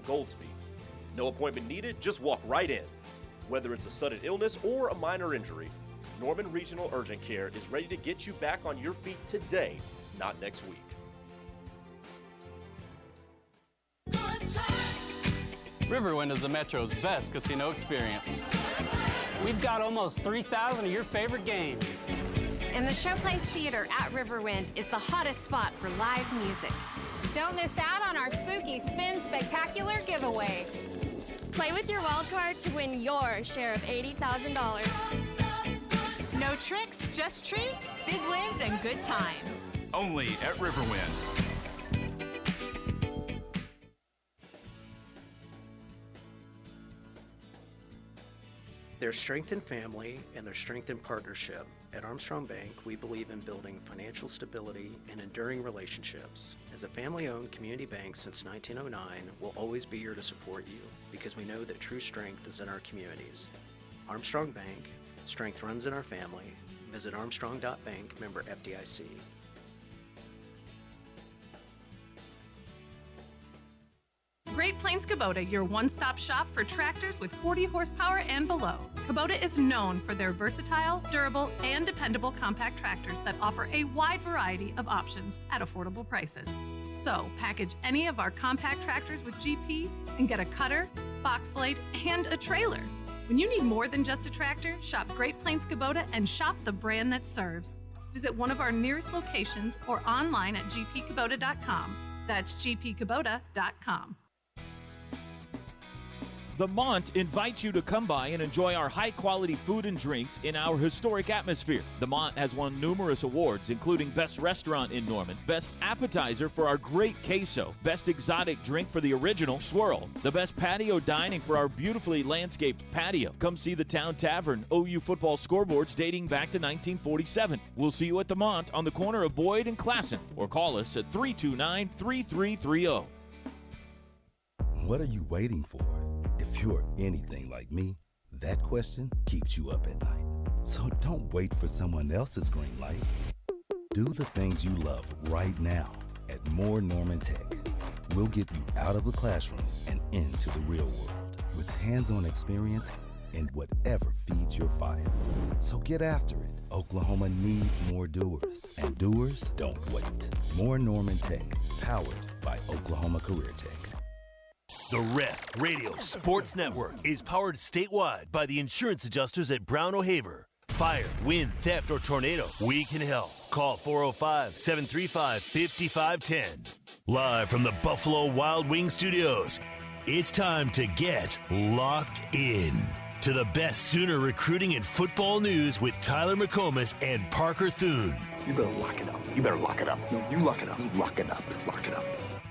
Goldsby. No appointment needed, just walk right in. Whether it's a sudden illness or a minor injury, Norman Regional Urgent Care is ready to get you back on your feet today, not next week. Riverwind is the Metro's best casino experience. We've got almost 3,000 of your favorite games. And the Showplace Theater at Riverwind is the hottest spot for live music. Don't miss out on our Spooky Spin Spectacular giveaway. Play with your wild card to win your share of $80,000. No tricks, just treats, big wins, and good times. Only at Riverwind. There's strength in family and there's strength in partnership. At Armstrong Bank, we believe in building financial stability and enduring relationships. As a family-owned community bank since 1909, we'll always be here to support you because we know that true strength is in our communities. Armstrong Bank, strength runs in our family. Visit armstrong.bank, member FDIC. Great Plains Kubota, your one-stop shop for tractors with 40 horsepower and below. Kubota is known for their versatile, durable, and dependable compact tractors that offer a wide variety of options at affordable prices. So, package any of our compact tractors with GP and get a cutter, box blade, and a trailer. When you need more than just a tractor, shop Great Plains Kubota and shop the brand that serves. Visit one of our nearest locations or online at gpkubota.com. That's gpkubota.com. The Mont invites you to come by and enjoy our high-quality food and drinks in our historic atmosphere. The Mont has won numerous awards, including Best Restaurant in Norman, Best Appetizer for our great queso, Best Exotic Drink for the original swirl, the Best Patio Dining for our beautifully landscaped patio. Come see the Town Tavern OU football scoreboards dating back to 1947. We'll see you at the Mont on the corner of Boyd and Classen, or call us at 329-3330. What are you waiting for? If you're anything like me, that question keeps you up at night. So don't wait for someone else's green light. Do the things you love right now at More Norman Tech. We'll get you out of the classroom and into the real world with hands-on experience in whatever feeds your fire. So get after it. Oklahoma needs more doers, and doers don't wait. More Norman Tech, powered by Oklahoma Career Tech. The Ref Radio Sports Network is powered statewide by the insurance adjusters at Brown O'Haver. Fire, wind, theft, or tornado, we can help. Call 405-735-5510. Live from the Buffalo Wild Wings Studios, it's time to get locked in to the best Sooner recruiting and football news with Tyler McComas and Parker Thune. You better lock it up. You better lock it up. No, you lock it up. You lock it up. Lock it up.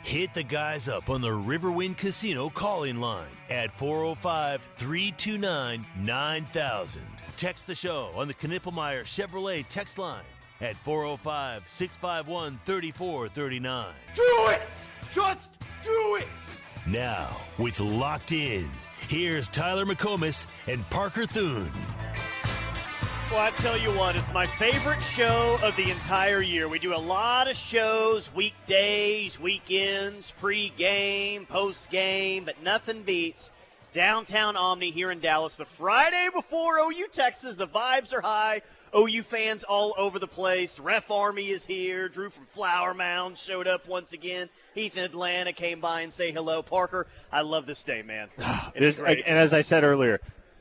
Hit the guys up on the Riverwind Casino calling line at 405-329-9000. Text the show on the Knippelmeyer Chevrolet text line at 405-651-3439. Do it! Just do it! Now, with Locked In, here's Tyler McComas and Parker Thune. Well, I tell you what, it's my favorite show of the entire year. We do a lot of shows, weekdays, weekends, pre-game, post-game, but nothing beats Downtown Omni here in Dallas. The Friday before OU Texas, the vibes are high. OU fans all over the place. Ref Army is here. Drew from Flower Mound showed up once again. Heath in Atlanta came by and say hello. Parker, I love this day, man. And as I said earlier,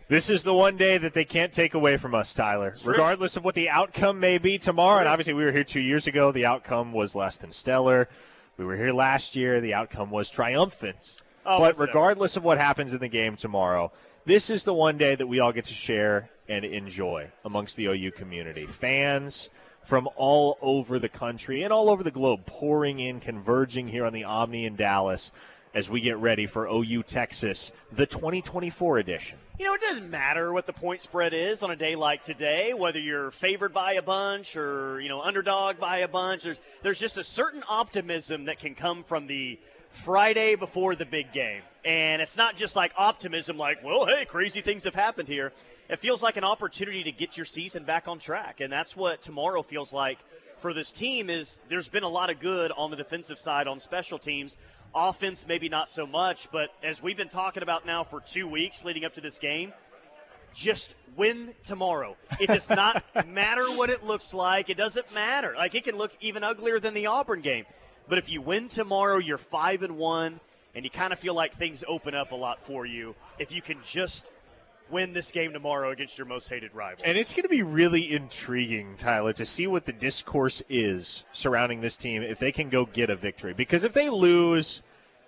this is the one day that they can't take away from us, Tyler. True. Regardless of what the outcome may be tomorrow, and obviously we were here 2 years ago. The outcome was less than stellar. We were here last year. The outcome was triumphant. But regardless of what happens in the game tomorrow, this is the one day that we all get to share and enjoy amongst the OU community. Fans from all over the country and all over the globe pouring in, converging here on the Omni in Dallas as we get ready for OU Texas, the 2024 edition. You know, it doesn't matter what the point spread is on a day like today, whether you're favored by a bunch or, underdog by a bunch. There's just a certain optimism that can come from the Friday before the big game. And it's not just like optimism like, well, hey, crazy things have happened here. It feels like an opportunity to get your season back on track. And that's what tomorrow feels like for this team. Is there's been a lot of good on the defensive side on special teams. Offense, maybe not so much, but as we've been talking about now for 2 weeks leading up to this game, just win tomorrow. It does not matter what it looks like. It doesn't matter. Like, it can look even uglier than the Auburn game. But if you win tomorrow, you're 5-1, and you kind of feel like things open up a lot for you if you can just win this game tomorrow against your most hated rival. And it's going to be really intriguing, Tyler, to see what the discourse is surrounding this team if they can go get a victory. Because if they lose,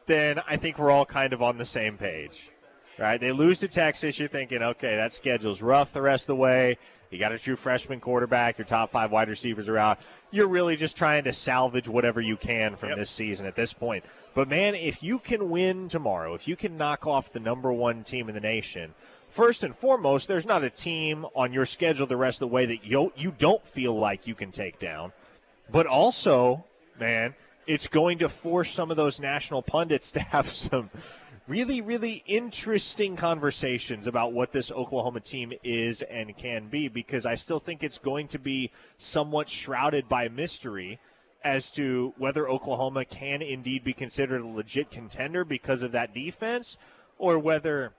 then I think we're all kind of on the same page, right? They lose to Texas, you're thinking, okay, that schedule's rough the rest of the way. You got a true freshman quarterback. Your top 5 wide receivers are out. You're really just trying to salvage whatever you can from this season at this point. But, man, if you can win tomorrow, if you can knock off the number 1 team in the nation, first and foremost, there's not a team on your schedule the rest of the way that you don't feel like you can take down. But also, man, it's going to force some of those national pundits to have some really, really interesting conversations about what this Oklahoma team is and can be, because I still think it's going to be somewhat shrouded by mystery as to whether Oklahoma can indeed be considered a legit contender because of that defense, or whether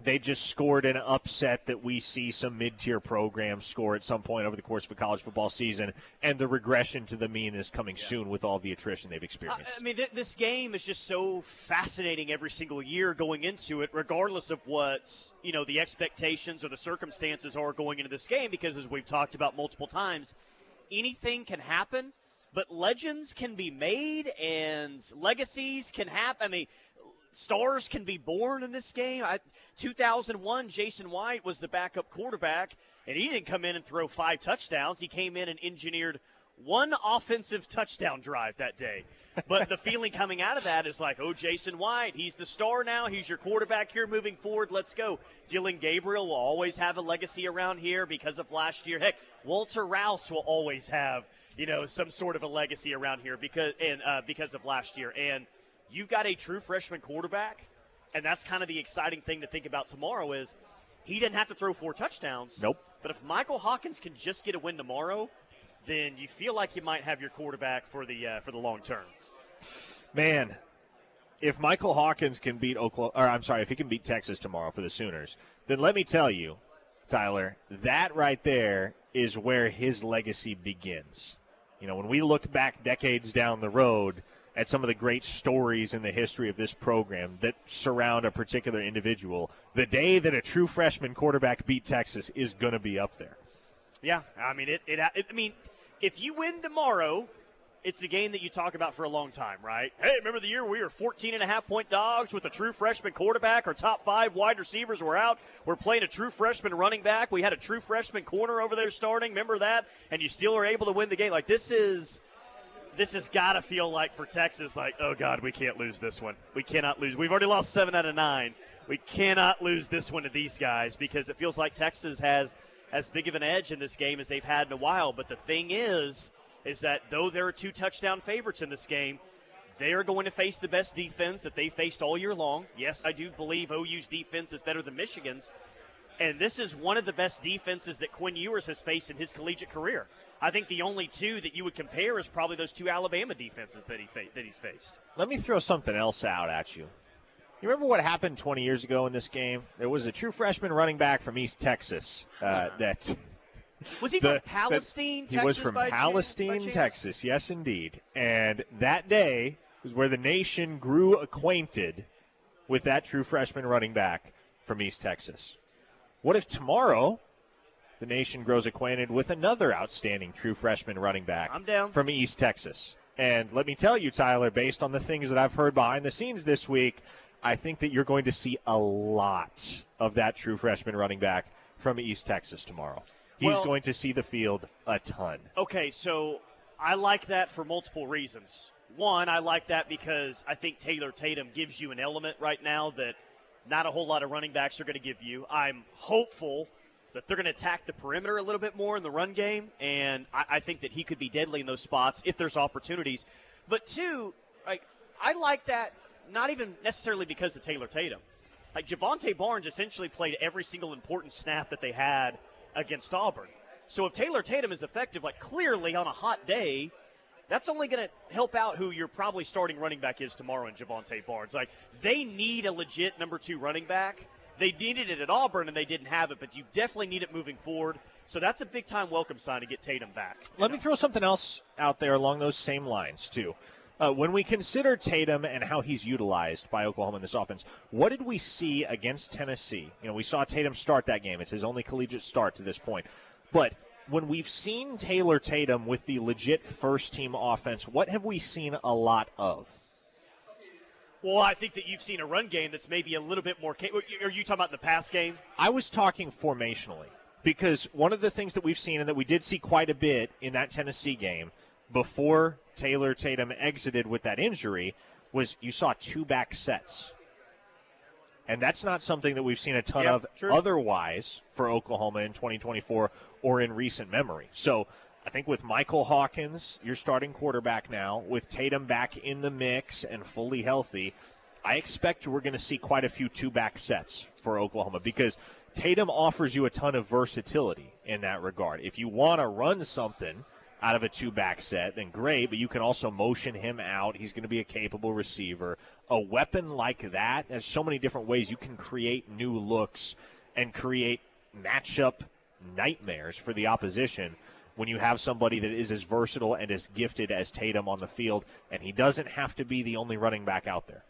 they just scored an upset that we see some mid-tier programs score at some point over the course of a college football season, and the regression to the mean is coming soon with all the attrition they've experienced. I mean, this game is just so fascinating every single year going into it, regardless of what, the expectations or the circumstances are going into this game, because as we've talked about multiple times, anything can happen, but legends can be made and legacies can happen. I mean, stars can be born in this game. 2001, Jason White was the backup quarterback, and he didn't come in and throw 5 touchdowns. He came in and engineered 1 offensive touchdown drive that day. But the feeling coming out of that is like, oh, Jason White, he's the star now. He's your quarterback here moving forward. Let's go. Dylan Gabriel will always have a legacy around here because of last year. Heck, Walter Rouse will always have, some sort of a legacy around here because of last year. And you've got a true freshman quarterback, and that's kind of the exciting thing to think about tomorrow is he didn't have to throw 4 touchdowns. Nope. But if Michael Hawkins can just get a win tomorrow, then you feel like you might have your quarterback for the long term. Man, if Michael Hawkins can beat if he can beat Texas tomorrow for the Sooners, then let me tell you, Tyler, that right there is where his legacy begins. When we look back decades down the road at some of the great stories in the history of this program that surround a particular individual, the day that a true freshman quarterback beat Texas is going to be up there. Yeah, I mean, if you win tomorrow, it's a game that you talk about for a long time, right? Hey, remember the year we were 14.5-point dogs with a true freshman quarterback? Our top 5 wide receivers were out. We're playing a true freshman running back. We had a true freshman corner over there starting. Remember that? And you still are able to win the game. Like, this has got to feel like for Texas, like, oh, God, we can't lose this one. We cannot lose. We've already lost 7 out of 9. We cannot lose this one to these guys because it feels like Texas has as big of an edge in this game as they've had in a while. But the thing is that though there are 2 touchdown favorites in this game, they are going to face the best defense that they faced all year long. Yes, I do believe OU's defense is better than Michigan's. And this is one of the best defenses that Quinn Ewers has faced in his collegiate career. I think the only 2 that you would compare is probably those 2 Alabama defenses that he's faced. Let me throw something else out at you. You remember what happened 20 years ago in this game? There was a true freshman running back from East Texas that – was he from Palestine, Texas? He was from Palestine, Texas, yes, indeed. And that day was where the nation grew acquainted with that true freshman running back from East Texas. What if tomorrow the nation grows acquainted with another outstanding true freshman running back from East Texas? And let me tell you, Tyler, based on the things that I've heard behind the scenes this week, I think that you're going to see a lot of that true freshman running back from East Texas tomorrow. He's going to see the field a ton. Okay, so I like that for multiple reasons. One, I like that because I think Taylor Tatum gives you an element right now that not a whole lot of running backs are going to give you. I'm hopeful that they're going to attack the perimeter a little bit more in the run game, and I think that he could be deadly in those spots if there's opportunities. But 2, I like that not even necessarily because of Taylor Tatum. Like, Javonte Barnes essentially played every single important snap that they had against Auburn. So if Taylor Tatum is effective, clearly on a hot day, that's only going to help out who your probably starting running back is tomorrow in Javonte Barnes. Like, they need a legit number 2 running back. They needed it at Auburn, and they didn't have it, but you definitely need it moving forward. So that's a big-time welcome sign to get Tatum back. Let me throw something else out there along those same lines, too. When we consider Tatum and how he's utilized by Oklahoma in this offense, what did we see against Tennessee? We saw Tatum start that game. It's his only collegiate start to this point. But when we've seen Taylor Tatum with the legit first-team offense, what have we seen a lot of? Well, I think that you've seen a run game that's maybe a little bit more – are you talking about in the pass game? I was talking formationally, because one of the things that we've seen and that we did see quite a bit in that Tennessee game before Taylor Tatum exited with that injury was you saw 2-back sets. And that's not something that we've seen a ton of otherwise for Oklahoma in 2024 or in recent memory. So I think with Michael Hawkins, your starting quarterback now, with Tatum back in the mix and fully healthy, I expect we're going to see quite a few 2-back sets for Oklahoma because Tatum offers you a ton of versatility in that regard. If you want to run something out of a 2-back set, then great, but you can also motion him out. He's going to be a capable receiver. A weapon like that, there's so many different ways you can create new looks and create matchup nightmares for the opposition when you have somebody that is as versatile and as gifted as Tatum on the field, and he doesn't have to be the only running back out there.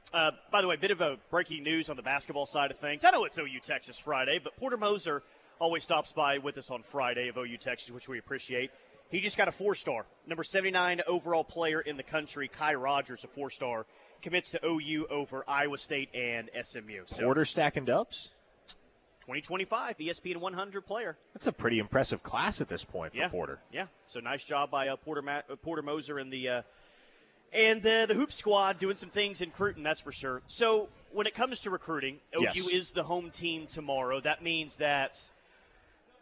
By the way, a bit of a breaking news on the basketball side of things. I know it's OU Texas Friday, but Porter Moser always stops by with us on Friday of OU Texas, which we appreciate. He just got a 4-star. Number 79 overall player in the country, Kai Rogers, a 4-star, commits to OU over Iowa State and SMU. So, Porter stacking dubs? 2025 ESPN 100 player. That's a pretty impressive class at this point for Porter. Yeah, so nice job by Porter Moser and the Hoop Squad doing some things in Cruton, that's for sure. So when it comes to recruiting, OU is the home team tomorrow. That means that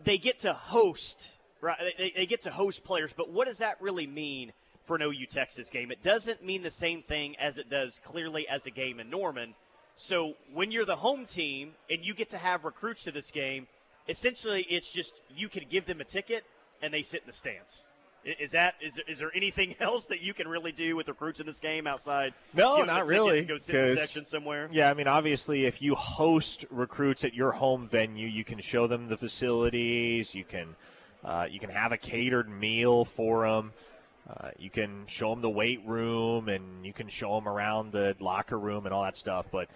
they get to host. Right, they get to host players, but what does that really mean for an OU Texas game? It doesn't mean the same thing as it does clearly as a game in Norman. So when you're the home team and you get to have recruits to this game, essentially it's just you can give them a ticket and they sit in the stands. Is there anything else that you can really do with recruits in this game outside? No, not really. Go sit in the section somewhere. Yeah, I mean, obviously, if you host recruits at your home venue, you can show them the facilities. You can have a catered meal for them. You can show them the weight room, and you can show them around the locker room and all that stuff. But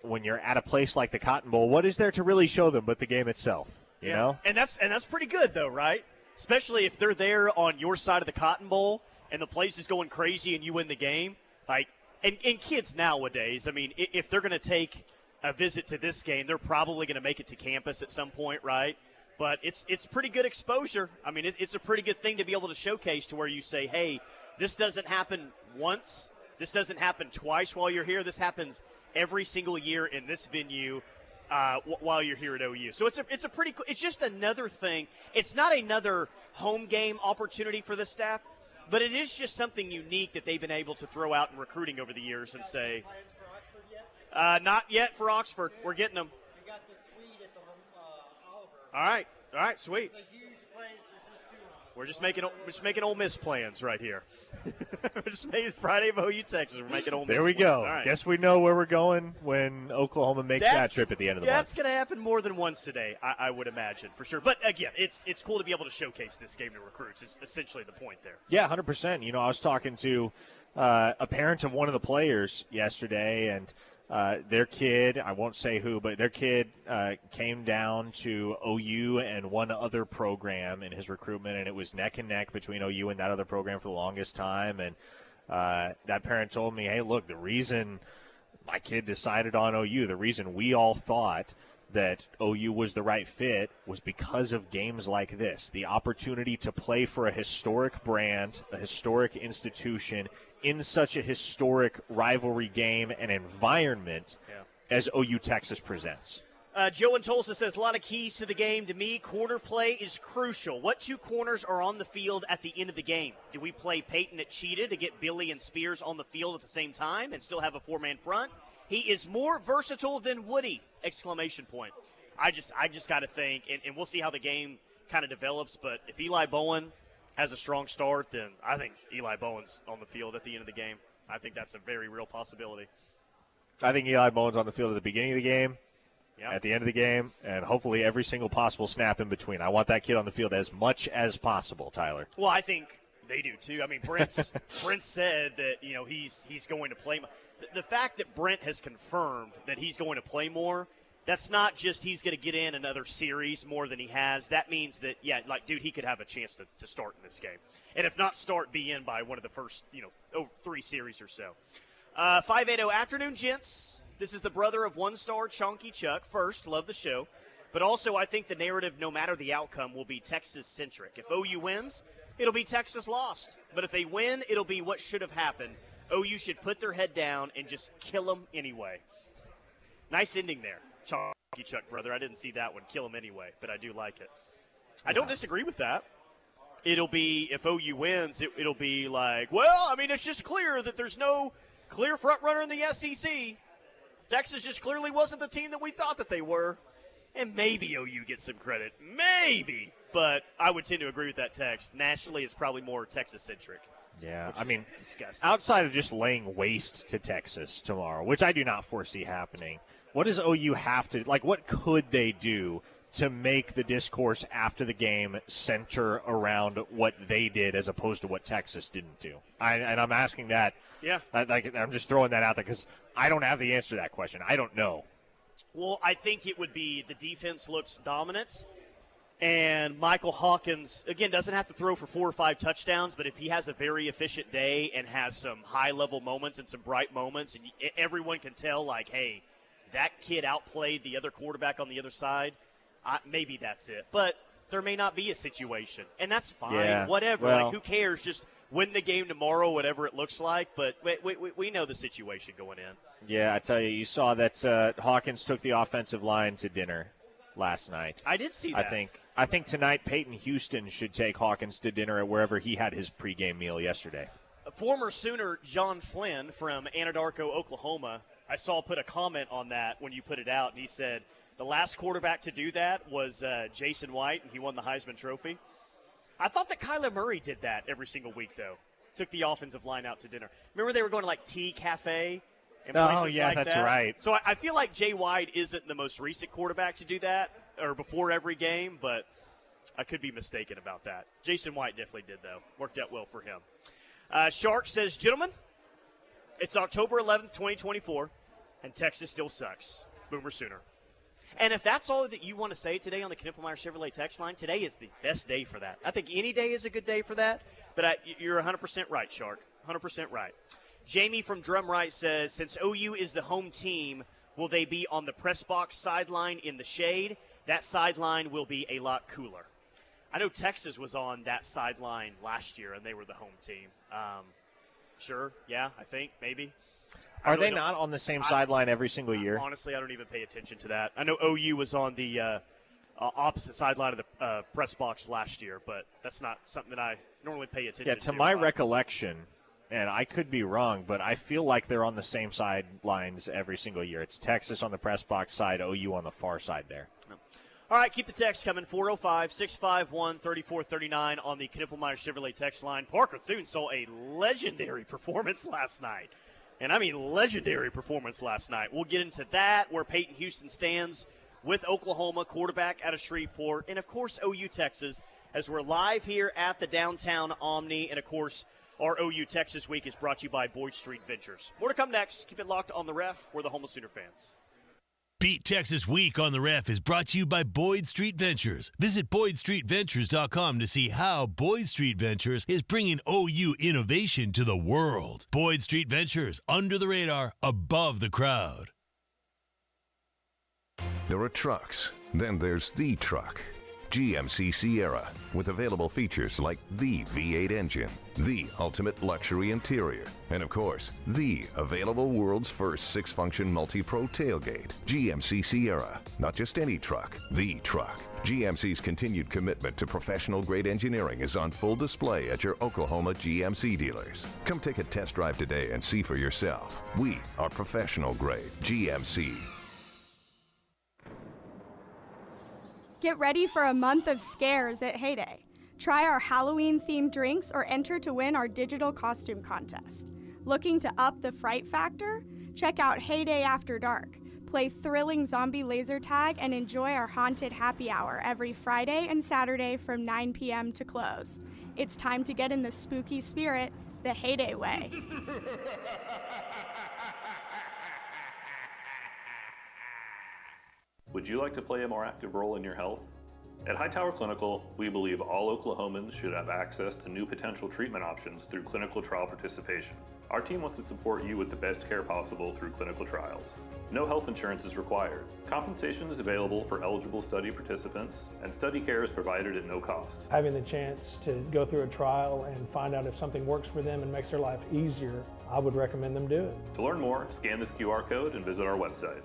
when you're at a place like the Cotton Bowl, what is there to really show them but the game itself? You know? And that's pretty good, though, right? Especially if they're there on your side of the Cotton Bowl and the place is going crazy and you win the game. Like, and kids nowadays, I mean, if they're going to take a visit to this game, they're probably going to make it to campus at some point, right? But it's pretty good exposure. I mean, it's a pretty good thing to be able to showcase to where you say, hey, this doesn't happen once. This doesn't happen twice while you're here. This happens every single year in this venue while you're here at OU. So it's a pretty cool – it's just another thing. It's not another home game opportunity for the staff, but it is just something unique that they've been able to throw out in recruiting over the years and say – not yet for Oxford. We're getting them. We got the suite at the Oliver. All right, sweet. It's a huge place. There's just 2 of us. We're just making Ole Miss plans right here. We're just making Friday of OU Texas. We're making Ole Miss. There we plans. go. All right. Guess we know where we're going when Oklahoma makes that trip at the end of the month. That's going to happen more than once today, I would imagine, for sure. But, again, it's cool to be able to showcase this game to recruits is essentially the point there. Yeah, 100%. You know, I was talking to a parent of one of the players yesterday, and their kid, I won't say who, but their kid came down to OU and one other program in his recruitment, and it was neck and neck between OU and that other program for the longest time. And that parent told me, hey, look, the reason my kid decided on OU, the reason we all thought that OU was the right fit was because of games like this, the opportunity to play for a historic brand, a historic institution in such a historic rivalry game and environment as OU Texas presents. Joe in Tulsa says, a lot of keys to the game. To me, corner play is crucial. What 2 corners are on the field at the end of the game? Do we play Peyton at Cheetah to get Billy and Spears on the field at the same time and still have a 4-man front? He is more versatile than Woody! Exclamation point. I just got to think, and we'll see how the game kind of develops, but if Eli Bowen has a strong start, then I think Eli Bowen's on the field at the end of the game. I think that's a very real possibility. I think Eli Bowen's on the field at the beginning of the game, Yep. at the end of the game, and hopefully every single possible snap in between. I want that kid on the field as much as possible, Tyler. Well, I think they do too. I mean, Brent said that he's going to play. The fact that Brent has confirmed that he's going to play more, that's not just he's going to get in another series more than he has. That means that dude, he could have a chance to start in this game, and if not start, be in by one of the first 3 series or so. 580 afternoon, gents. This is the brother of one-star Chonky Chuck. First, love the show. But also, I think the narrative, no matter the outcome, will be Texas-centric. If OU wins, it'll be Texas lost. But if they win, it'll be what should have happened. OU should put their head down and just kill them anyway. Nice ending there, Chonky Chuck, brother. I didn't see that one. Kill them anyway, but I do like it. I don't disagree with that. It'll be, if OU wins, it'll be like, well, I mean, it's just clear that there's no clear front runner in the SEC. Texas just clearly wasn't the team that we thought that they were. And maybe OU gets some credit. Maybe. But I would tend to agree with that text. Nationally, it's probably more Texas-centric. Yeah, I mean, disgusting. Outside of just laying waste to Texas tomorrow, which I do not foresee happening, what does OU have to – what could they do to make the discourse after the game center around what they did as opposed to what Texas didn't do? And I'm asking that. Yeah. I'm just throwing that out there because I don't have the answer to that question. I don't know. Well, I think it would be the defense looks dominant, and Michael Hawkins, again, doesn't have to throw for 4 or 5 touchdowns, but if he has a very efficient day and has some high-level moments and some bright moments, and everyone can tell, hey, that kid outplayed the other quarterback on the other side, maybe that's it. But there may not be a situation, and that's fine. Yeah, whatever. well, who cares? Just win the game tomorrow, whatever it looks like. But we know the situation going in. Yeah, I tell you, you saw that Hawkins took the offensive line to dinner last night. I did see that. I think tonight Peyton Houston should take Hawkins to dinner at wherever he had his pregame meal yesterday. Former Sooner John Flynn from Anadarko, Oklahoma, I saw put a comment on that when you put it out, and he said the last quarterback to do that was Jason White, and he won the Heisman Trophy. I thought that Kyler Murray did that every single week, though. Took the offensive line out to dinner. Remember they were going to Tea Cafe and places like that? That's right. So I feel like Jay White isn't the most recent quarterback to do that, or before every game, but I could be mistaken about that. Jason White definitely did, though. Worked out well for him. Shark says, gentlemen, it's October 11th, 2024, and Texas still sucks. Boomer Sooner. And if that's all that you want to say today on the Knippelmeyer Chevrolet text line, today is the best day for that. I think any day is a good day for that, but you're 100% right, Shark. 100% right. Jamie from Drumright says, since OU is the home team, will they be on the press box sideline in the shade? That sideline will be a lot cooler. I know Texas was on that sideline last year, and they were the home team. Sure, yeah, I think, maybe. Are they not on the same sideline every single year? Honestly, I don't even pay attention to that. I know OU was on the opposite sideline of the press box last year, but that's not something that I normally pay attention to. Yeah, to my recollection, and I could be wrong, but I feel like they're on the same sidelines every single year. It's Texas on the press box side, OU on the far side there. All right, keep the text coming, 405-651-3439 on the Knippelmeyer Chevrolet text line. Parker Thune saw a legendary performance last night. And I mean legendary performance last night. We'll get into that, where Peyton Houston stands with Oklahoma, quarterback out of Shreveport, and, of course, OU Texas, as we're live here at the downtown Omni. And, of course, our OU Texas Week is brought to you by Boyd Street Ventures. More to come next. Keep it locked on the Ref. We're the Home of Sooner fans. Beat Texas Week on the Ref is brought to you by Boyd Street Ventures. Visit BoydStreetVentures.com to see how Boyd Street Ventures is bringing OU innovation to the world. Boyd Street Ventures, under the radar, above the crowd. There are trucks, then there's the truck. GMC Sierra, with available features like the V8 engine, the ultimate luxury interior, and of course, the available world's first 6-function multi-pro tailgate. GMC Sierra, not just any truck, the truck. GMC's continued commitment to professional-grade engineering is on full display at your Oklahoma GMC dealers. Come take a test drive today and see for yourself. We are professional-grade GMC. Get ready for a month of scares at Heyday. Try our Halloween-themed drinks or enter to win our digital costume contest. Looking to up the fright factor? Check out Heyday After Dark. Play thrilling zombie laser tag and enjoy our haunted happy hour every Friday and Saturday from 9 p.m. to close. It's time to get in the spooky spirit the Heyday way. Would you like to play a more active role in your health? At Hightower Clinical, we believe all Oklahomans should have access to new potential treatment options through clinical trial participation. Our team wants to support you with the best care possible through clinical trials. No health insurance is required. Compensation is available for eligible study participants, and study care is provided at no cost. Having the chance to go through a trial and find out if something works for them and makes their life easier, I would recommend them do it. To learn more, scan this QR code and visit our website.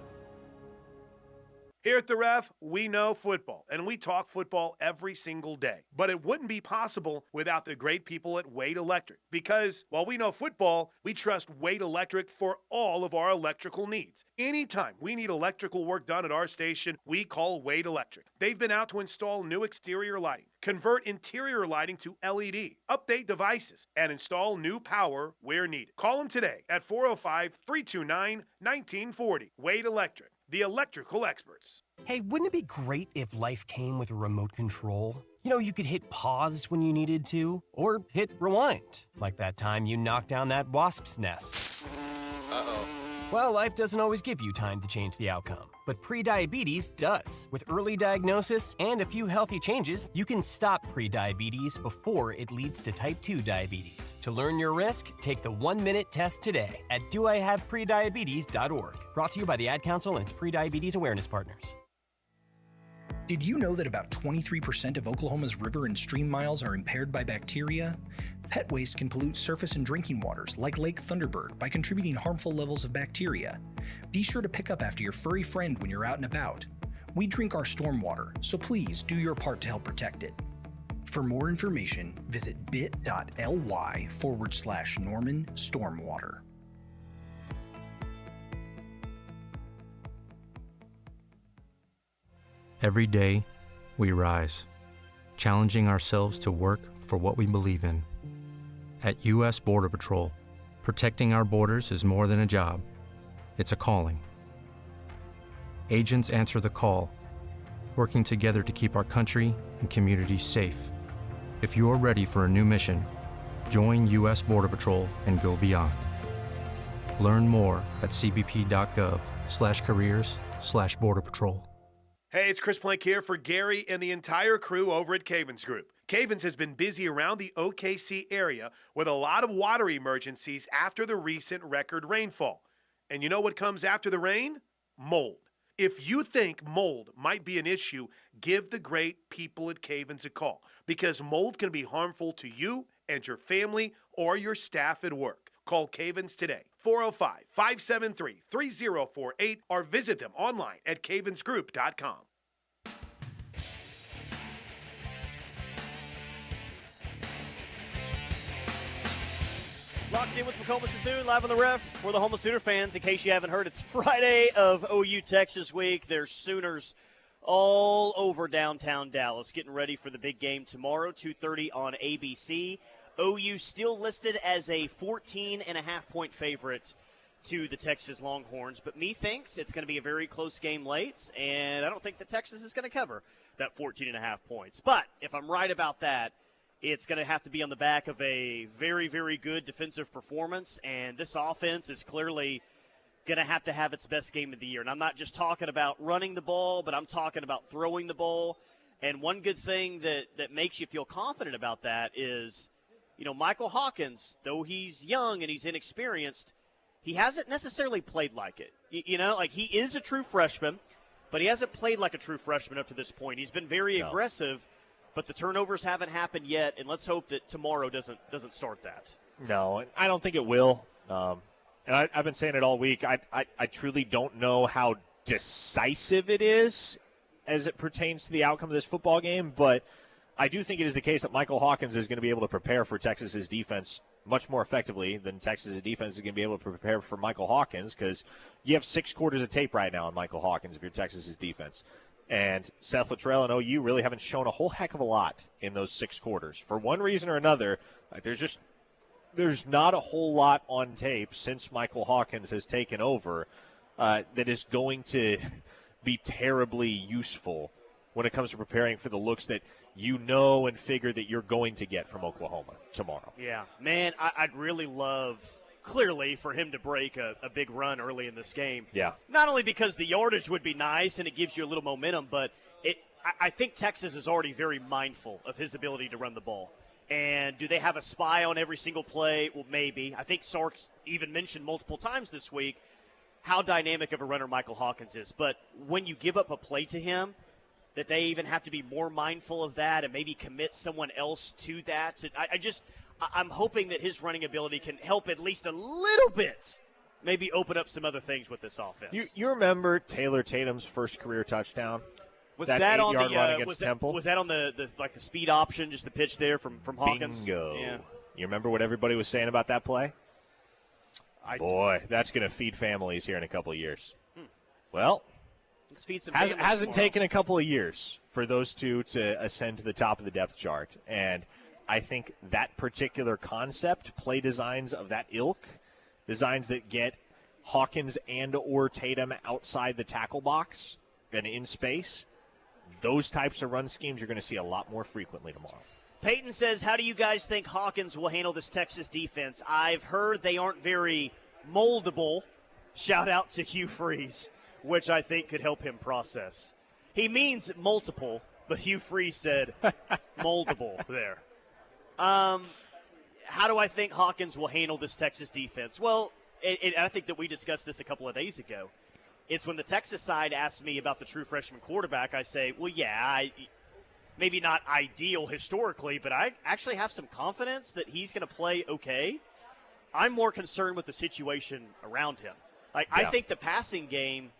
Here at The Ref, we know football, and we talk football every single day. But it wouldn't be possible without the great people at Wade Electric. Because while we know football, we trust Wade Electric for all of our electrical needs. Anytime we need electrical work done at our station, we call Wade Electric. They've been out to install new exterior lighting, convert interior lighting to LED, update devices, and install new power where needed. Call them today at 405-329-1940. Wade Electric, the electrical experts. Hey, wouldn't it be great if life came with a remote control? You know, you could hit pause when you needed to, or hit rewind, like that time you knocked down that wasp's nest. Uh-oh. Well, life doesn't always give you time to change the outcome, but prediabetes does. With early diagnosis and a few healthy changes, you can stop prediabetes before it leads to type 2 diabetes. To learn your risk, take the 1-minute test today at doihaveprediabetes.org. Brought to you by the Ad Council and its prediabetes awareness partners. Did you know that about 23% of Oklahoma's river and stream miles are impaired by bacteria? Pet waste can pollute surface and drinking waters like Lake Thunderbird by contributing harmful levels of bacteria. Be sure to pick up after your furry friend when you're out and about. We drink our stormwater, so please do your part to help protect it. For more information, visit bit.ly/Norman Stormwater. Every day, we rise, challenging ourselves to work for what we believe in. At U.S. Border Patrol, protecting our borders is more than a job, it's a calling. Agents answer the call, working together to keep our country and communities safe. If you're ready for a new mission, join U.S. Border Patrol and go beyond. Learn more at cbp.gov/careers/Border Patrol. Hey, it's Chris Plank here for Gary and the entire crew over at Cavens Group. Cavens has been busy around the OKC area with a lot of water emergencies after the recent record rainfall. And you know what comes after the rain? Mold. If you think mold might be an issue, give the great people at Cavens a call, because mold can be harmful to you and your family or your staff at work. Call Cavens today, 405-573-3048, or visit them online at cavensgroup.com. Locked in with McComas and Thune, live on the Ref for the home of Sooner fans. In case you haven't heard, it's Friday of OU Texas week. There's Sooners all over downtown Dallas, getting ready for the big game tomorrow, 2:30 on ABC. OU still listed as a 14.5-point favorite to the Texas Longhorns, but me thinks it's going to be a very close game late, and I don't think that Texas is going to cover that 14.5 points. But if I'm right about that, it's going to have to be on the back of a very, very good defensive performance, and this offense is clearly going to have its best game of the year. And I'm not just talking about running the ball, but I'm talking about throwing the ball. And one good thing that makes you feel confident about that is, you know, Michael Hawkins, though he's young and he's inexperienced, he hasn't necessarily played like it. You know, like he is a true freshman, but he hasn't played like a true freshman up to this point. He's been very aggressive, but the turnovers haven't happened yet, and let's hope that tomorrow doesn't start that. No, I don't think it will. And I've been saying it all week. I truly don't know how decisive it is as it pertains to the outcome of this football game, but I do think it is the case that Michael Hawkins is going to be able to prepare for Texas's defense much more effectively than Texas's defense is going to be able to prepare for Michael Hawkins, because you have 6 quarters of tape right now on Michael Hawkins if you're Texas's defense. And Seth Luttrell and OU really haven't shown a whole heck of a lot in those 6 quarters. For one reason or another, there's not a whole lot on tape since Michael Hawkins has taken over that is going to be terribly useful when it comes to preparing for the looks that you know and figure that you're going to get from Oklahoma tomorrow. Yeah, man, I'd really love, clearly, for him to break a big run early in this game. Yeah. Not only because the yardage would be nice and it gives you a little momentum, but I think Texas is already very mindful of his ability to run the ball. And do they have a spy on every single play? Well, maybe. I think Sark's even mentioned multiple times this week how dynamic of a runner Michael Hawkins is. But when you give up a play to him, that they even have to be more mindful of that and maybe commit someone else to that. I'm hoping that his running ability can help at least a little bit, maybe open up some other things with this offense. You remember Taylor Tatum's first career touchdown? Was that on the run against Temple? Was that on the speed option, just the pitch there from Hawkins? Bingo. Yeah. You remember what everybody was saying about that play? Boy, that's going to feed families here in a couple of years. Well, let's feed some. Hasn't taken a couple of years for those two to ascend to the top of the depth chart, and I think that particular concept, play designs of that ilk, designs that get Hawkins and or Tatum outside the tackle box and in space, those types of run schemes you're going to see a lot more frequently tomorrow. Peyton says, how do you guys think Hawkins will handle this Texas defense? I've heard they aren't very moldable. Shout out to Hugh Freeze, which I think could help him process. He means multiple, but Hugh Freeze said moldable there. How do I think Hawkins will handle this Texas defense? Well, and I think that we discussed this a couple of days ago. It's when the Texas side asked me about the true freshman quarterback, I say, well, yeah, maybe not ideal historically, but I actually have some confidence that he's going to play okay. I'm more concerned with the situation around him. I think the passing game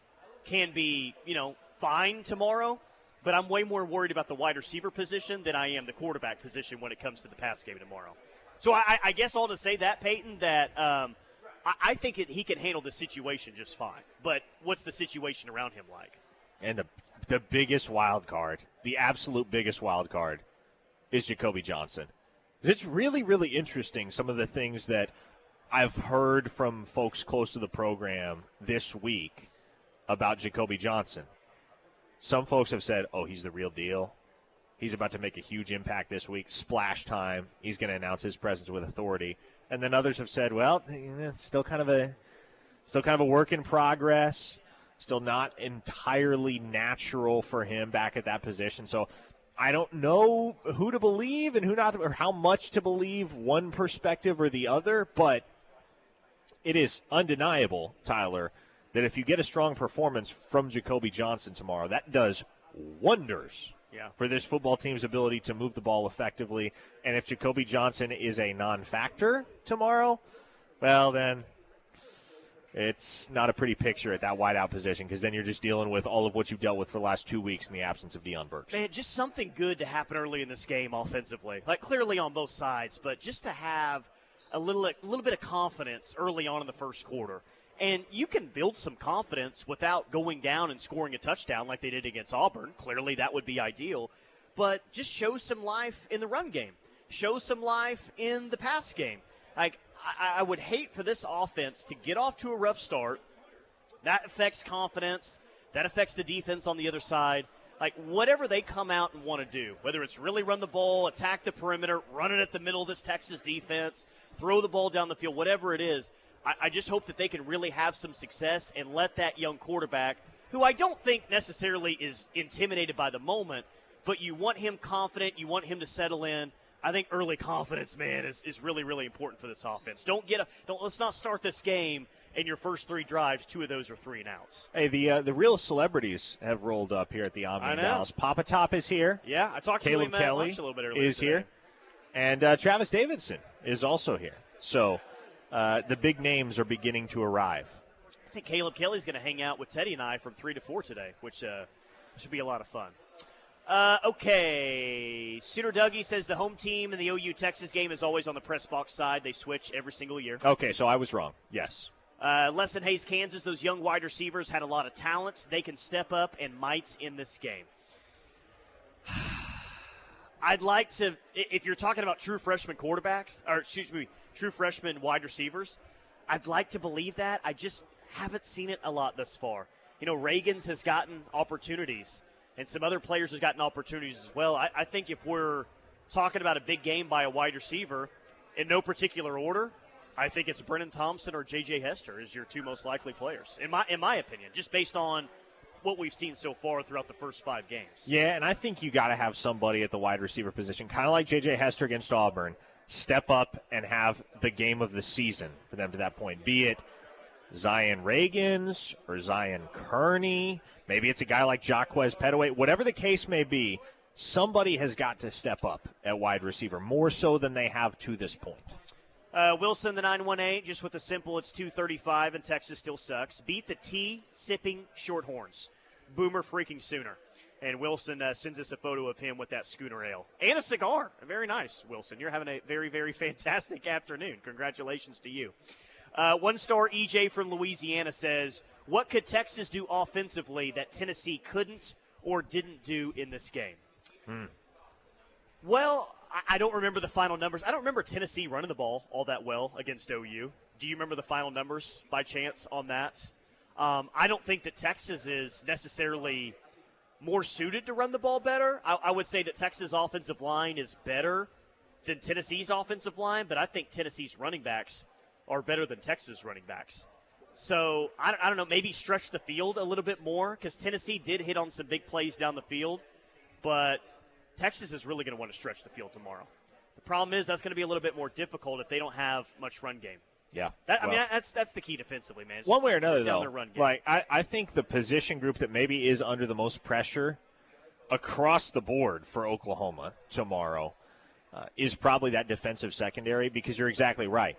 can be, fine tomorrow, but I'm way more worried about the wide receiver position than I am the quarterback position when it comes to the pass game tomorrow. So I guess all to say that, Peyton, that I think he can handle the situation just fine. But what's the situation around him like? And the biggest wild card, the absolute biggest wild card, is Jacoby Johnson. It's really, really interesting, some of the things that I've heard from folks close to the program this week about Jacoby Johnson. Some folks have said, oh, he's the real deal. He's about to make a huge impact this week. Splash time. He's going to announce his presence with authority. And then others have said, well, it's still kind of a work in progress. Still not entirely natural for him back at that position. So I don't know who to believe and who not, or how much to believe one perspective or the other. But it is undeniable, Tyler, that if you get a strong performance from Jacoby Johnson tomorrow, that does wonders for this football team's ability to move the ball effectively. And if Jacoby Johnson is a non-factor tomorrow, well, then it's not a pretty picture at that wideout position, because then you're just dealing with all of what you've dealt with for the last 2 weeks in the absence of Deion Burks. Man, just something good to happen early in this game offensively. Clearly on both sides, but just to have a little bit of confidence early on in the first quarter. And you can build some confidence without going down and scoring a touchdown like they did against Auburn. Clearly that would be ideal. But just show some life in the run game. Show some life in the pass game. I would hate for this offense to get off to a rough start. That affects confidence. That affects the defense on the other side. Whatever they come out and want to do, whether it's really run the ball, attack the perimeter, run it at the middle of this Texas defense, throw the ball down the field, whatever it is, I just hope that they can really have some success and let that young quarterback, who I don't think necessarily is intimidated by the moment, but you want him confident, you want him to settle in. I think early confidence, man, is really, really important for this offense. Let's not start this game and your first 3 drives, 2 of those are 3 and outs. Hey, the real celebrities have rolled up here at the Omni in Dallas. Papa Top is here. Yeah, I talked Caleb to him Kelly a little bit earlier is today. here. And Travis Davidson is also here. So the big names are beginning to arrive. I think Caleb Kelly's going to hang out with Teddy and I from 3 to 4 today, which should be a lot of fun. Okay. Sooner Dougie says the home team in the OU Texas game is always on the press box side. They switch every single year. Okay, so I was wrong. Yes. Lesson Hayes, Kansas, those young wide receivers had a lot of talent. They can step up and might in this game. I'd like to, if you're talking about true freshman quarterbacks, or excuse me, true freshman wide receivers, I'd like to believe that. I just haven't seen it a lot thus far. You know, Reagan's has gotten opportunities, and some other players have gotten opportunities as well. I think if we're talking about a big game by a wide receiver, in no particular order, I think it's Brennan Thompson or J.J. Hester as your two most likely players, in my opinion, just based on what we've seen so far throughout the first 5 games. Yeah, and I think you got to have somebody at the wide receiver position, kind of like J.J. Hester against Auburn, step up and have the game of the season for them to that point, be it Zion Reagans or Zion Kearney. Maybe it's a guy like Jaquez Petaway. Whatever the case may be, somebody has got to step up at wide receiver, more so than they have to this point. Wilson, the 918, just with a simple, it's 2:35 and Texas still sucks. Beat the tea-sipping Shorthorns. Boomer freaking Sooner. And Wilson sends us a photo of him with that schooner ale. And a cigar. Very nice, Wilson. You're having a very, very fantastic afternoon. Congratulations to you. One-star EJ from Louisiana says, what could Texas do offensively that Tennessee couldn't or didn't do in this game? Well, I don't remember the final numbers. I don't remember Tennessee running the ball all that well against OU. Do you remember the final numbers by chance on that? I don't think that Texas is necessarily more suited to run the ball better. I would say that Texas' offensive line is better than Tennessee's offensive line, but I think Tennessee's running backs are better than Texas' running backs. So, I don't know, maybe stretch the field a little bit more, because Tennessee did hit on some big plays down the field, but Texas is really going to want to stretch the field tomorrow. The problem is that's going to be a little bit more difficult if they don't have much run game. Yeah. That's the key defensively, man. One way or another, down though, their run game. like I think the position group that maybe is under the most pressure across the board for Oklahoma tomorrow is probably that defensive secondary, because you're exactly right.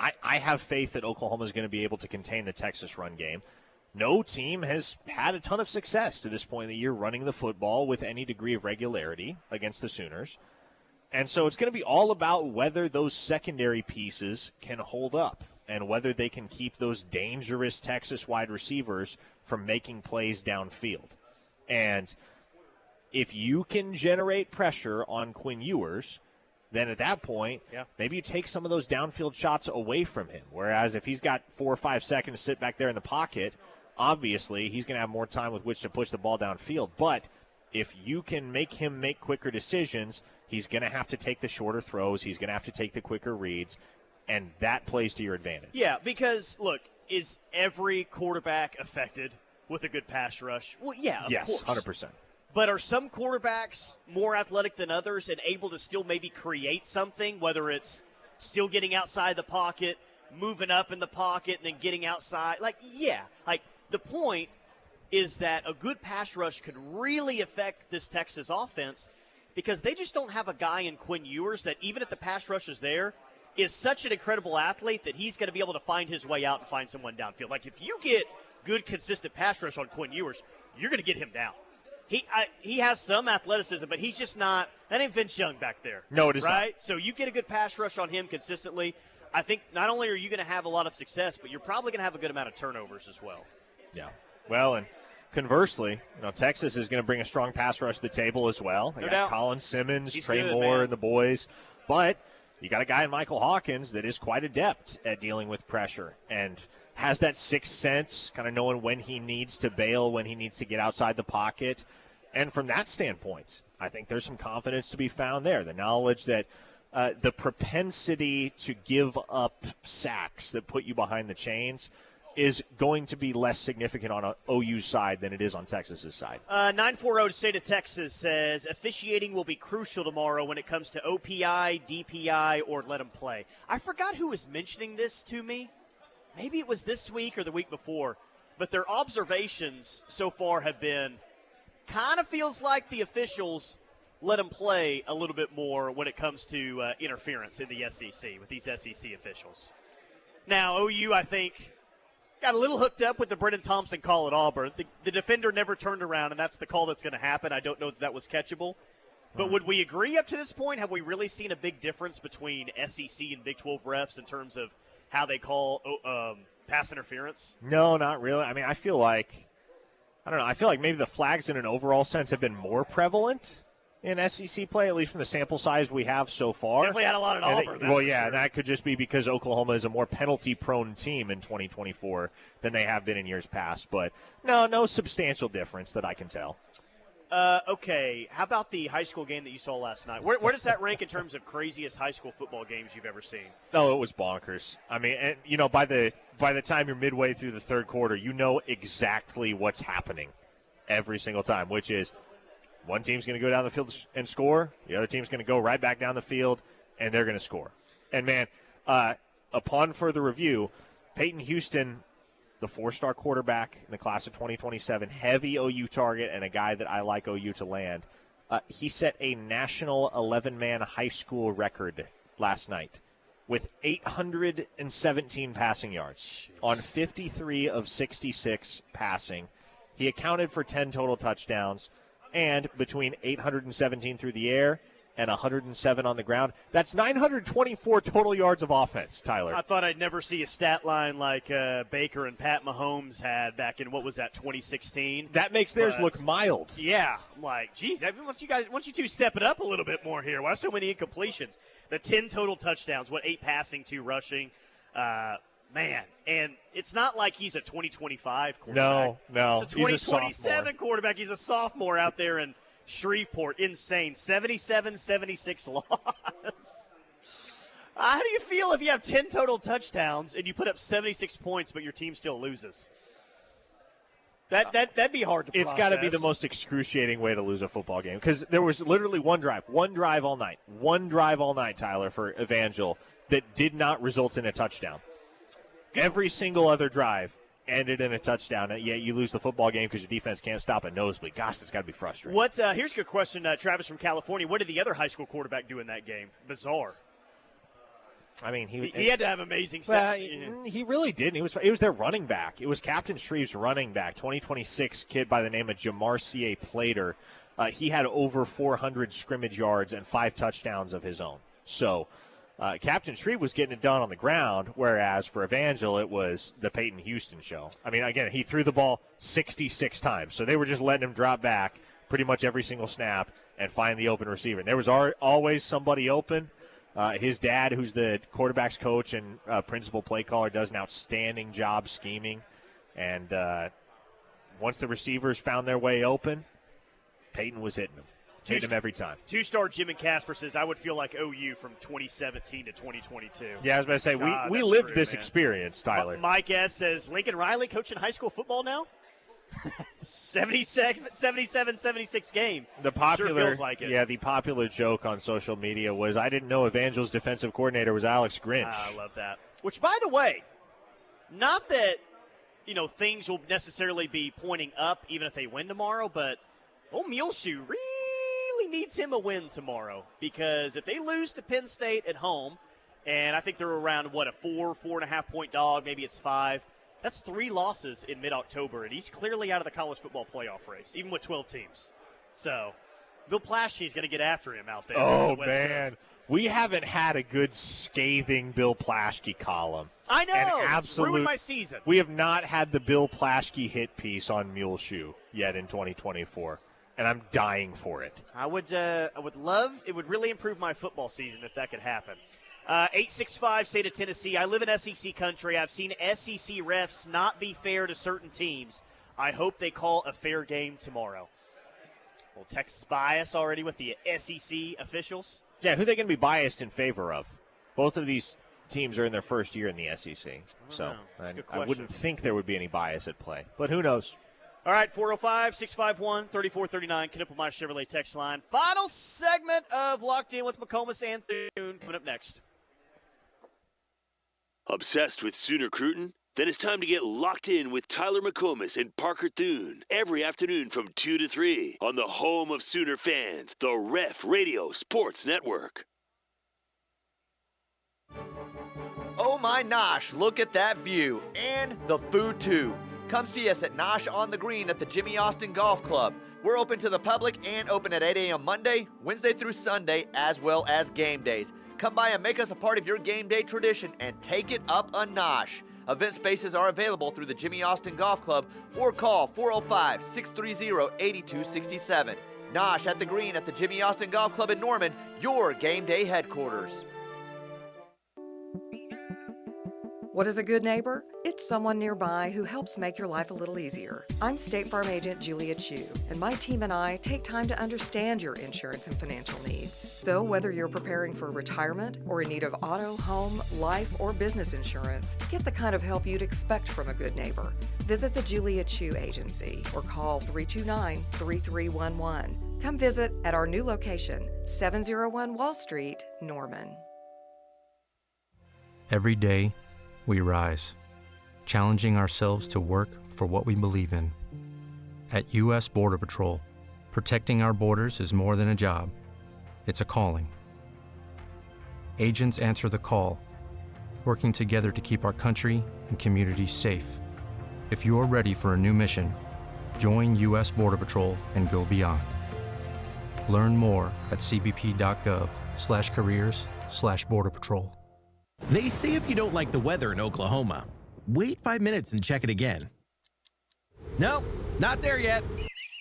I have faith that Oklahoma is going to be able to contain the Texas run game. No team has had a ton of success to this point in the year running the football with any degree of regularity against the Sooners. And so it's going to be all about whether those secondary pieces can hold up and whether they can keep those dangerous Texas wide receivers from making plays downfield. And if you can generate pressure on Quinn Ewers, then at that point, maybe you take some of those downfield shots away from him. Whereas if he's got 4 or 5 seconds to sit back there in the pocket, obviously he's going to have more time with which to push the ball downfield. But if you can make him make quicker decisions, he's going to have to take the shorter throws. He's going to have to take the quicker reads, and that plays to your advantage. Yeah, because, look, is every quarterback affected with a good pass rush? Well, yeah, of yes, course. 100%. But are some quarterbacks more athletic than others and able to still maybe create something, whether it's still getting outside the pocket, moving up in the pocket, and then getting outside? Like, yeah. Like, the point is that a good pass rush could really affect this Texas offense because they just don't have a guy in Quinn Ewers that, even if the pass rush is there, is such an incredible athlete that he's going to be able to find his way out and find someone downfield. Like, if you get good, consistent pass rush on Quinn Ewers, you're going to get him down. He has some athleticism, but he's just not – that ain't Vince Young back there. No, it is right? Not. So you get a good pass rush on him consistently. I think not only are you going to have a lot of success, but you're probably going to have a good amount of turnovers as well. Yeah. Well, and conversely, Texas is going to bring a strong pass rush to the table as well. They got Colin Simmons, Trey Moore, and the boys. But you got a guy in Michael Hawkins that is quite adept at dealing with pressure and has that sixth sense, kind of knowing when he needs to bail, when he needs to get outside the pocket. And from that standpoint, I think there's some confidence to be found there. The knowledge that the propensity to give up sacks that put you behind the chains is going to be less significant on OU's side than it is on Texas's side. 940 State of Texas says officiating will be crucial tomorrow when it comes to OPI, DPI, or let them play. I forgot who was mentioning this to me. Maybe it was this week or the week before, but their observations so far have been kind of feels like the officials let them play a little bit more when it comes to interference in the SEC with these SEC officials. Now, OU, I think, got a little hooked up with the Brennan Thompson call at Auburn. The defender never turned around, and that's the call that's going to happen. I don't know that was catchable. But would we agree up to this point? Have we really seen a big difference between SEC and Big 12 refs in terms of how they call pass interference? No, not really. I mean, I feel like maybe the flags in an overall sense have been more prevalent in SEC play, at least from the sample size we have so far. Definitely had a lot at Auburn. And that could just be because Oklahoma is a more penalty-prone team in 2024 than they have been in years past. But no substantial difference that I can tell. Okay, how about the high school game that you saw last night? Where does that rank in terms of craziest high school football games you've ever seen? No, it was bonkers. I mean, and, by the time you're midway through the third quarter, you know exactly what's happening every single time, which is one team's going to go down the field and score, the other team's going to go right back down the field, and they're going to score. And, man, upon further review, Peyton Houston, the 4-star quarterback in the class of 2027, heavy OU target and a guy that I like OU to land. He set a national 11-man high school record last night with 817 passing yards on 53 of 66 passing. He accounted for 10 total touchdowns, and between 817 through the air and 107 on the ground, that's 924 total yards of offense, Tyler. I thought I'd never see a stat line like Baker and Pat Mahomes had back in, 2016? That makes theirs look mild. Yeah. I'm like, geez, once you two step it up a little bit more here. Why so many incompletions? The 10 total touchdowns, 8 passing, 2 rushing. Man, and it's not like he's a 2025 quarterback. No. He's a 2027 quarterback. He's a sophomore out there in Shreveport. Insane. 77-76 loss. How do you feel if you have 10 total touchdowns and you put up 76 points but your team still loses? That'd be hard to process. It's got to be the most excruciating way to lose a football game, because there was literally one drive all night, Tyler, for Evangel that did not result in a touchdown. Every single other drive ended in a touchdown, yet you lose the football game because your defense can't stop a nosebleed. Gosh, that's got to be frustrating. Here's a good question, Travis from California. What did the other high school quarterback do in that game? Bizarre. I mean, he had to have amazing stats. He really didn't. He was their running back. It was Captain Shreve's running back, 2026 kid by the name of Jamar C.A. Plater. He had over 400 scrimmage yards and 5 touchdowns of his own. So Captain Shreve was getting it done on the ground, whereas for Evangel it was the Peyton Houston show. I mean, again, he threw the ball 66 times, so they were just letting him drop back pretty much every single snap and find the open receiver. And there was always somebody open. His dad, who's the quarterback's coach and principal play caller, does an outstanding job scheming. And once the receivers found their way open, Peyton was hitting them. Hit him every time. 2-star Jim and Casper says, I would feel like OU from 2017 to 2022. Yeah, I was about to say, we lived this experience, Tyler. Mike S. says, Lincoln Riley coaching high school football now? 77-76 game. The popular, sure feels like it. Yeah, the popular joke on social media was, I didn't know Evangel's defensive coordinator was Alex Grinch. I love that. Which, by the way, not that, things will necessarily be pointing up even if they win tomorrow, but Muleshoe really needs him a win tomorrow, because if they lose to Penn State at home, and I think they're around, a 4.5 point dog, maybe it's 5, that's 3 losses in mid-October, and he's clearly out of the college football playoff race, even with 12 teams. So Bill Plaschke's going to get after him out there. Oh, on the West man. Coast. We haven't had a good scathing Bill Plaschke column. I know. It's ruined my season. We have not had the Bill Plaschke hit piece on Muleshoe yet in 2024. And I'm dying for it. I would love, it would really improve my football season if that could happen. 865 State of Tennessee. I live in SEC country. I've seen SEC refs not be fair to certain teams. I hope they call a fair game tomorrow. Well, Texas bias already with the SEC officials. Yeah, who are they going to be biased in favor of? Both of these teams are in their first year in the SEC. So I wouldn't think there would be any bias at play. But who knows? All right, 405-651-3439, Knippelmeyer Chevrolet text line. Final segment of Locked In with McComas and Thune coming up next. Obsessed with Sooner Cruton? Then it's time to get locked in with Tyler McComas and Parker Thune every afternoon from 2 to 3 on the home of Sooner fans, the Ref Radio Sports Network. Oh my nosh, look at that view. And the food too. Come see us at Nosh on the Green at the Jimmy Austin Golf Club. We're open to the public and open at 8 a.m. Monday, Wednesday through Sunday, as well as game days. Come by and make us a part of your game day tradition and take it up a nosh. Event spaces are available through the Jimmy Austin Golf Club or call 405-630-8267. Nosh at the Green at the Jimmy Austin Golf Club in Norman, your game day headquarters. What is a good neighbor? It's someone nearby who helps make your life a little easier. I'm State Farm Agent Julia Chu, and my team and I take time to understand your insurance and financial needs. So whether you're preparing for retirement or in need of auto, home, life, or business insurance, get the kind of help you'd expect from a good neighbor. Visit the Julia Chu Agency or call 329-3311. Come visit at our new location, 701 Wall Street, Norman. Every day, we rise, challenging ourselves to work for what we believe in. At U.S. Border Patrol, protecting our borders is more than a job, it's a calling. Agents answer the call, working together to keep our country and communities safe. If you're ready for a new mission, join U.S. Border Patrol and go beyond. Learn more at cbp.gov/careers/Border Patrol. They say if you don't like the weather in Oklahoma, wait 5 minutes and check it again. Nope, not there yet.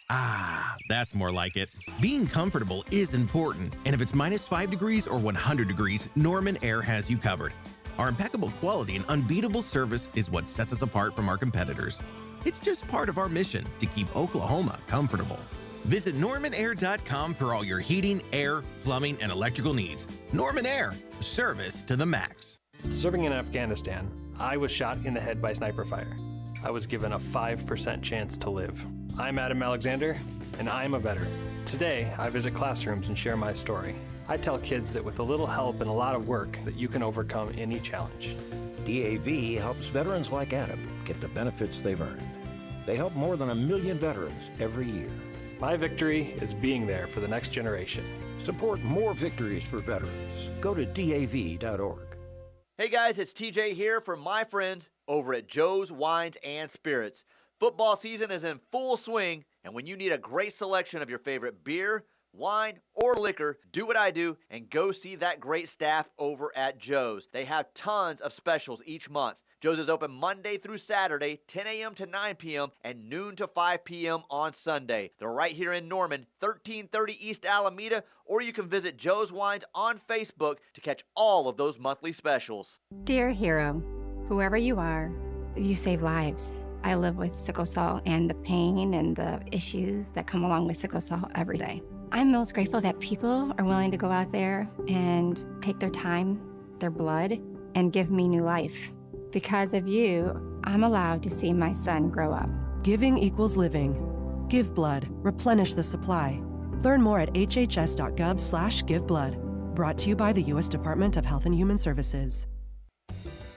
Ah, that's more like it. Being comfortable is important, and if it's -5 degrees or 100 degrees, Norman Air has you covered. Our impeccable quality and unbeatable service is what sets us apart from our competitors. It's just part of our mission to keep Oklahoma comfortable. Visit normanair.com for all your heating, air, plumbing, and electrical needs. Norman Air, service to the max. Serving in Afghanistan, I was shot in the head by sniper fire. I was given a 5% chance to live. I'm Adam Alexander, and I'm a veteran. Today, I visit classrooms and share my story. I tell kids that with a little help and a lot of work, that you can overcome any challenge. DAV helps veterans like Adam get the benefits they've earned. They help more than 1 million veterans every year. My victory is being there for the next generation. Support more victories for veterans. Go to DAV.org. Hey guys, it's TJ here from my friends over at Joe's Wines and Spirits. Football season is in full swing, and when you need a great selection of your favorite beer, wine, or liquor, do what I do and go see that great staff over at Joe's. They have tons of specials each month. Joe's is open Monday through Saturday, 10 a.m. to 9 p.m. and noon to 5 p.m. on Sunday. They're right here in Norman, 1330 East Alameda, or you can visit Joe's Wines on Facebook to catch all of those monthly specials. Dear hero, whoever you are, you save lives. I live with sickle cell and the pain and the issues that come along with sickle cell every day. I'm most grateful that people are willing to go out there and take their time, their blood, and give me new life. Because of you, I'm allowed to see my son grow up. Giving equals living. Give blood. Replenish the supply. Learn more at hhs.gov/giveblood. Brought to you by the U.S. Department of Health and Human Services.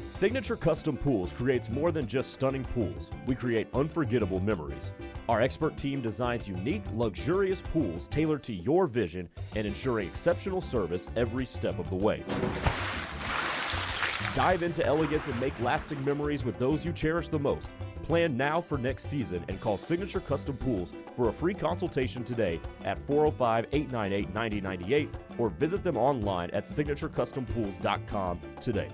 Signature Custom Pools creates more than just stunning pools. We create unforgettable memories. Our expert team designs unique, luxurious pools tailored to your vision and ensuring exceptional service every step of the way. Dive into elegance and make lasting memories with those you cherish the most. Plan now for next season and call Signature Custom Pools for a free consultation today at 405-898-9098 or visit them online at signaturecustompools.com today.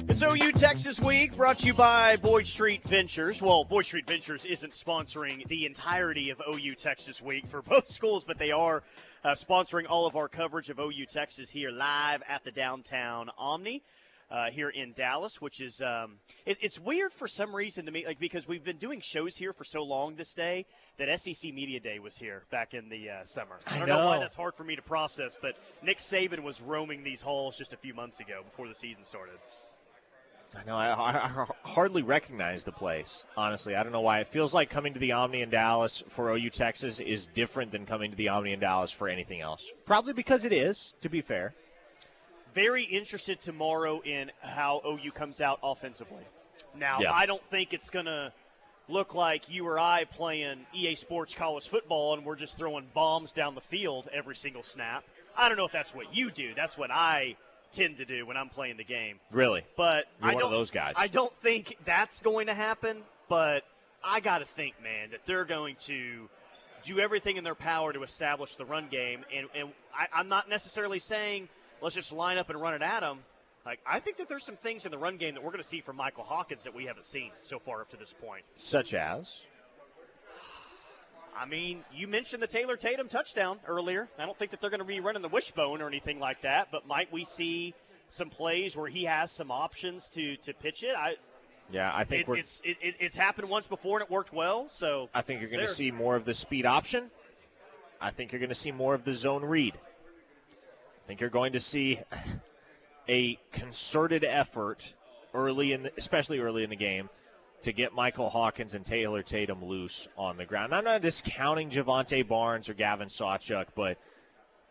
It's OU Texas Week, brought to you by Boyd Street Ventures. Well, Boyd Street Ventures isn't sponsoring the entirety of OU Texas Week for both schools, but they are sponsoring all of our coverage of OU Texas here live at the downtown Omni here in Dallas, which is it's weird for some reason to me, like because we've been doing shows here for so long this day that SEC Media Day was here back in the summer. I don't know why that's hard for me to process, but Nick Saban was roaming these halls just a few months ago before the season started. I know. I hardly recognize the place, honestly. I don't know why. It feels like coming to the Omni in Dallas for OU Texas is different than coming to the Omni in Dallas for anything else. Probably because it is, to be fair. Very interested tomorrow in how OU comes out offensively. Now, Yeah. I don't think it's going to look like you or I playing EA Sports college football and we're just throwing bombs down the field every single snap. I don't know if that's what you do. That's what I tend to do when I'm playing the game. Really? But You're one of those guys. I don't think that's going to happen, but I got to think, man, that they're going to do everything in their power to establish the run game. And I'm not necessarily saying let's just line up and run it at them. Like, I think that there's some things in the run game that we're going to see from Michael Hawkins that we haven't seen so far up to this point. Such as? I mean, you mentioned the Taylor Tatum touchdown earlier. I don't think that they're going to be running the wishbone or anything like that, but might we see some plays where he has some options to pitch it? I think it's happened once before and it worked well. So I think you're going to see more of the speed option. I think you're going to see more of the zone read. I think you're going to see a concerted effort especially early in the game, to get Michael Hawkins and Taylor Tatum loose on the ground. I'm not discounting Javonte Barnes or Gavin Sawchuk, but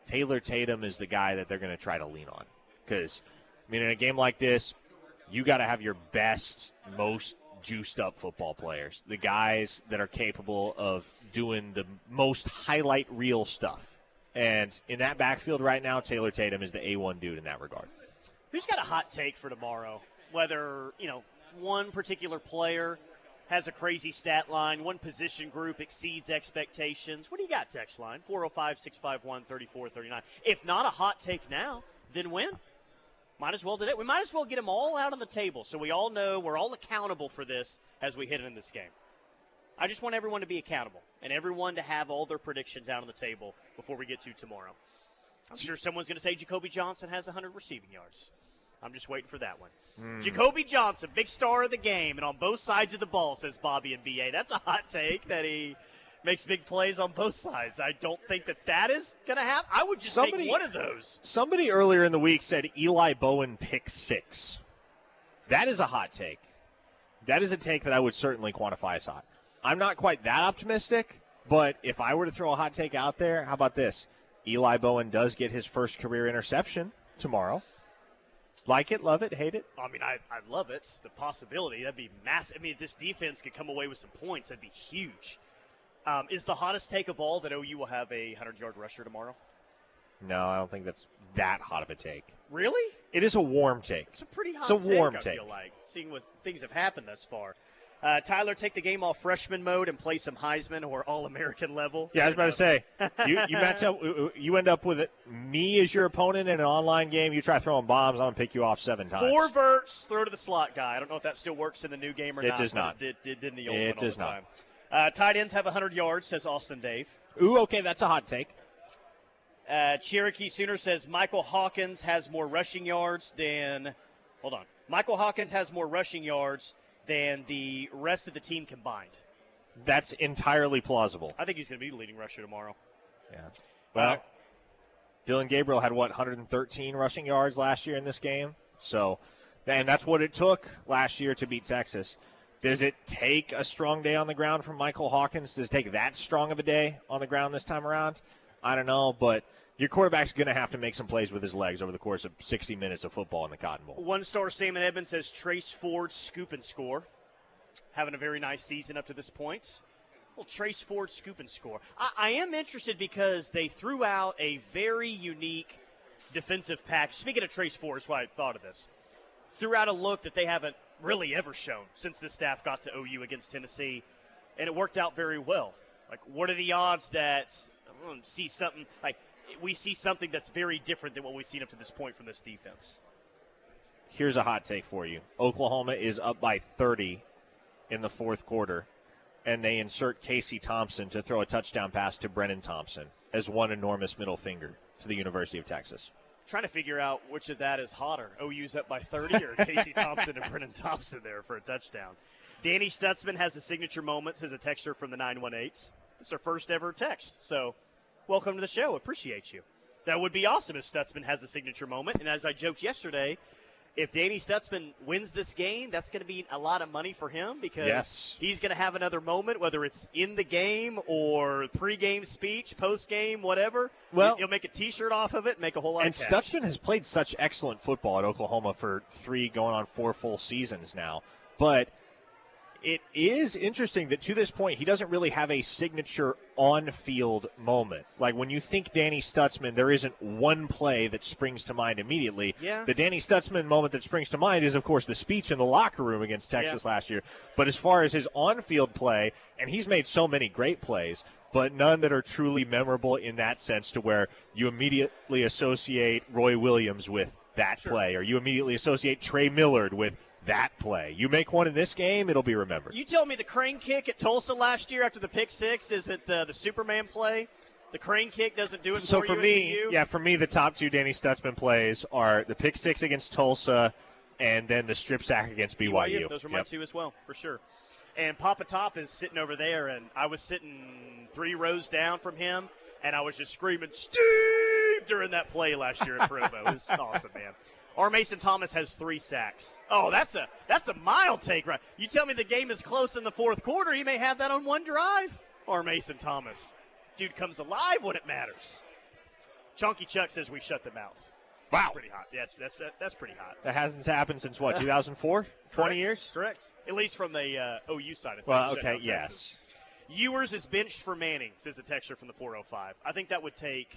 Taylor Tatum is the guy that they're going to try to lean on. Because, I mean, in a game like this, you got to have your best, most juiced-up football players, the guys that are capable of doing the most highlight reel stuff. And in that backfield right now, Taylor Tatum is the A1 dude in that regard. Who's got a hot take for tomorrow? Whether, one particular player has a crazy stat line, one position group exceeds expectations. What do you got, text line? 405-651-3439. If not a hot take now, then when? Might as well today. We might as well get them all out on the table so we all know we're all accountable for this as we hit it in this game. I just want everyone to be accountable and everyone to have all their predictions out on the table before we get to tomorrow. I'm sure someone's going to say Jacoby Johnson has 100 receiving yards. I'm just waiting for that one. Jacoby Johnson, big star of the game, and on both sides of the ball, says Bobby and BA. That's a hot take that he makes big plays on both sides. I don't think that is going to happen. I would just take one of those. Somebody earlier in the week said Eli Bowen pick 6. That is a hot take. That is a take that I would certainly quantify as hot. I'm not quite that optimistic, but if I were to throw a hot take out there, how about this? Eli Bowen does get his first career interception tomorrow. Like it, love it, hate it? I mean, I love it. The possibility, that'd be massive. I mean, if this defense could come away with some points, that'd be huge. Is the hottest take of all that OU will have a 100-yard rusher tomorrow? No, I don't think that's that hot of a take. Really? It is a warm take. It's a pretty hot take. It's a warm take. I feel like, seeing what things have happened thus far. Tyler, take the game off freshman mode and play some Heisman or All-American level. Yeah, I was about to say, you match up, you end up with me as your opponent in an online game. You try throwing bombs, I'm going to pick you off 7 times. 4 verts, throw to the slot guy. I don't know if that still works in the new game or not. It does not. It did in the old one all does the not. time. Tight ends have 100 yards, says Austin Dave. Ooh, okay, that's a hot take. Cherokee Sooner says Michael Hawkins has more rushing yards than – hold on. Michael Hawkins has more rushing yards than the rest of the team combined. That's entirely plausible. I think he's going to be the leading rusher tomorrow. Yeah. Well, Dylan Gabriel had, 113 rushing yards last year in this game? So, and that's what it took last year to beat Texas. Does it take a strong day on the ground from Michael Hawkins? Does it take that strong of a day on the ground this time around? I don't know, but your quarterback's going to have to make some plays with his legs over the course of 60 minutes of football in the Cotton Bowl. One-star Salmon Edmonds says Trace Ford scoop and score. Having a very nice season up to this point. Well, Trace Ford scoop and score. I am interested because they threw out a very unique defensive package. Speaking of Trace Ford, that's why I thought of this. Threw out a look that they haven't really ever shown since the staff got to OU against Tennessee, and it worked out very well. Like, what are the odds that we see something that's very different than what we've seen up to this point from this defense? Here's a hot take for you. Oklahoma is up by 30 in the fourth quarter, and they insert Casey Thompson to throw a touchdown pass to Brennan Thompson as one enormous middle finger to the University of Texas. Trying to figure out which of that is hotter. OU's up by 30 or Casey Thompson and Brennan Thompson there for a touchdown. Danny Stutzman has a signature moment, says a texter from the 918s. It's our first ever text, so welcome to the show. Appreciate you. That would be awesome if Stutzman has a signature moment. And as I joked yesterday, if Danny Stutzman wins this game, that's going to be a lot of money for him because he's going to have another moment, whether it's in the game or pregame speech, postgame, whatever. Well, he'll make a T-shirt off of it and make a whole lot of cash. And Stutzman has played such excellent football at Oklahoma for 3 going on 4 full seasons now. But It is interesting that to this point, he doesn't really have a signature on-field moment. Like when you think Danny Stutzman, there isn't one play that springs to mind immediately. Yeah. The Danny Stutzman moment that springs to mind is, of course, the speech in the locker room against Texas last year. But as far as his on-field play, and he's made so many great plays, but none that are truly memorable in that sense to where you immediately associate Roy Williams with that play, or you immediately associate Trey Millard with that play. You make one in this game, it'll be remembered. You tell me the crane kick at Tulsa last year after the pick six, is it the Superman play? The crane kick doesn't do it So for for you me, at TU? for me, the top two Danny Stutzman plays are the pick six against Tulsa and then the strip sack against BYU. Those are my two as well, for sure. And Papa Top is sitting over there, and I was sitting 3 rows down from him, and I was just screaming, Steve, during that play last year at Provo. It was awesome, man. Or Mason Thomas has 3 sacks. Oh, that's a mild take, right? You tell me the game is close in the fourth quarter, he may have that on one drive. Or Mason Thomas. Dude comes alive when it matters. Chunky Chuck says we shut them out. Wow. That's pretty hot. That's pretty hot. That hasn't happened since, what, 2004? 20 years? Correct. At least from the OU side of things. Well, Shutting okay, out yes. Texas. Ewers is benched for Manning, says a texture from the 405. I think that would take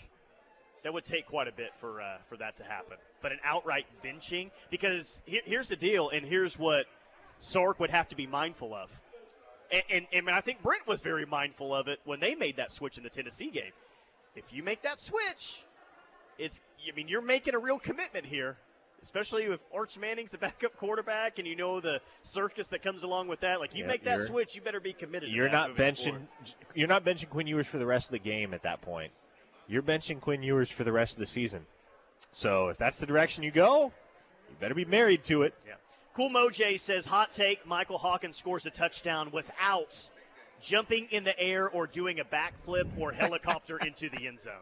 quite a bit for that to happen. But an outright benching, because here's the deal, and here's what Sark would have to be mindful of. And I think Brent was very mindful of it when they made that switch in the Tennessee game. If you make that switch, you're making a real commitment here, especially if Arch Manning's the backup quarterback and you know the circus that comes along with that. Like, you make that switch, you better be committed to You're that not moving benching. forward. You're not benching Quinn Ewers for the rest of the game at that point. You're benching Quinn Ewers for the rest of the season. So if that's the direction you go, you better be married to it. Yeah. Cool Moj says, hot take, Michael Hawkins scores a touchdown without jumping in the air or doing a backflip or helicopter into the end zone.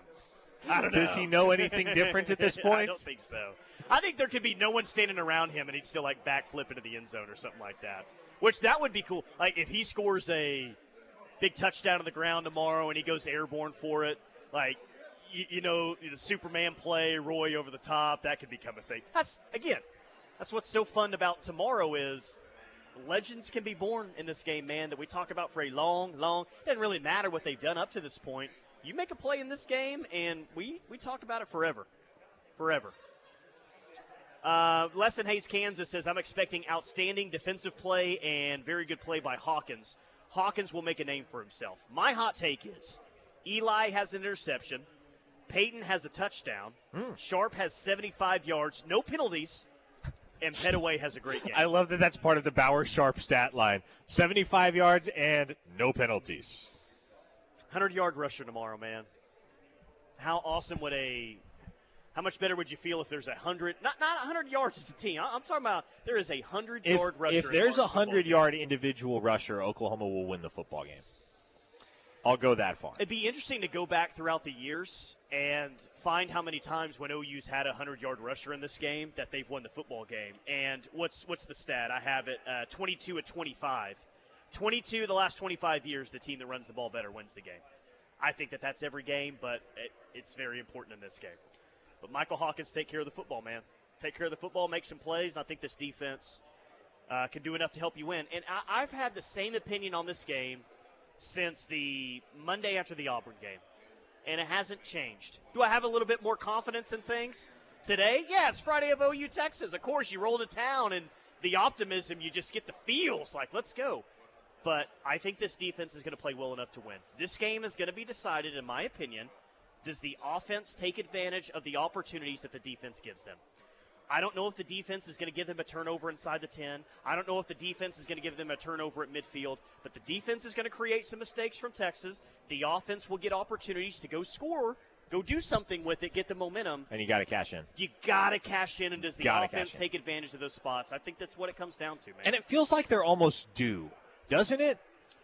I don't know. Does he know anything different at this point? I don't think so. I think there could be no one standing around him and he'd still like backflip into the end zone or something like that. Which that would be cool. Like if he scores a big touchdown on the ground tomorrow and he goes airborne for it, like the Superman play, Roy over the top, that could become a thing. That's what's so fun about tomorrow is legends can be born in this game, man, that we talk about for a long, doesn't really matter what they've done up to this point. You make a play in this game, and we talk about it forever. Forever. Lesson Hayes, Kansas says, I'm expecting outstanding defensive play and very good play by Hawkins. Hawkins will make a name for himself. My hot take is Eli has an interception. Peyton has a touchdown. Sharp has 75 yards, no penalties, and Petaway has a great game. I love that that's part of the Bauer Sharp stat line. 75 yards and no penalties. 100-yard rusher tomorrow, man. How awesome how much better would you feel if there's 100, not 100 yards as a team. I'm talking about there is a 100-yard rusher. If there's a 100-yard individual rusher, Oklahoma will win the football game. I'll go that far. It'd be interesting to go back throughout the years and find how many times when OU's had a 100-yard rusher in this game that they've won the football game. And what's the stat? I have it 22 at 25. 22 the last 25 years, the team that runs the ball better wins the game. I think that's every game, but it's very important in this game. But Michael Hawkins, take care of the football, man. Take care of the football, make some plays, and I think this defense can do enough to help you win. And I've had the same opinion on this game since the Monday after the Auburn game, and it hasn't changed. Do I have a little bit more confidence in things today? Yeah, it's Friday of OU Texas. Of course, you roll to town, and the optimism, you just get the feels like, let's go. But I think this defense is going to play well enough to win. This game is going to be decided, in my opinion, does the offense take advantage of the opportunities that the defense gives them? I don't know if the defense is going to give them a turnover inside the 10. I don't know if the defense is going to give them a turnover at midfield. But the defense is going to create some mistakes from Texas. The offense will get opportunities to go score, go do something with it, get the momentum. And you got to cash in. You got to cash in, and does the offense take advantage of those spots? I think that's what it comes down to, man. And it feels like they're almost due, doesn't it?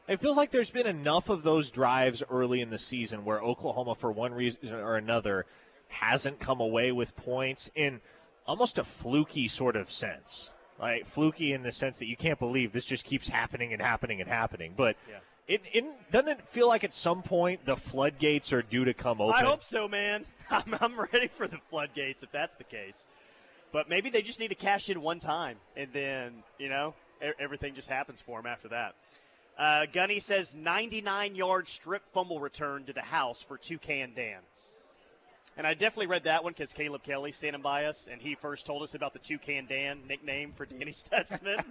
It feels like there's been enough of those drives early in the season where Oklahoma, for one reason or another, hasn't come away with points in almost a fluky sort of sense. Like fluky in the sense that you can't believe this just keeps happening and happening and happening. But it doesn't it feel like at some point the floodgates are due to come open? I hope so, man. I'm ready for the floodgates if that's the case. But maybe they just need to cash in one time, and then, everything just happens for him after that. Gunny says 99-yard strip fumble return to the house for Toucan Dan. And I definitely read that one because Caleb Kelly's standing by us, and he first told us about the Toucan Dan nickname for Danny Stutzman.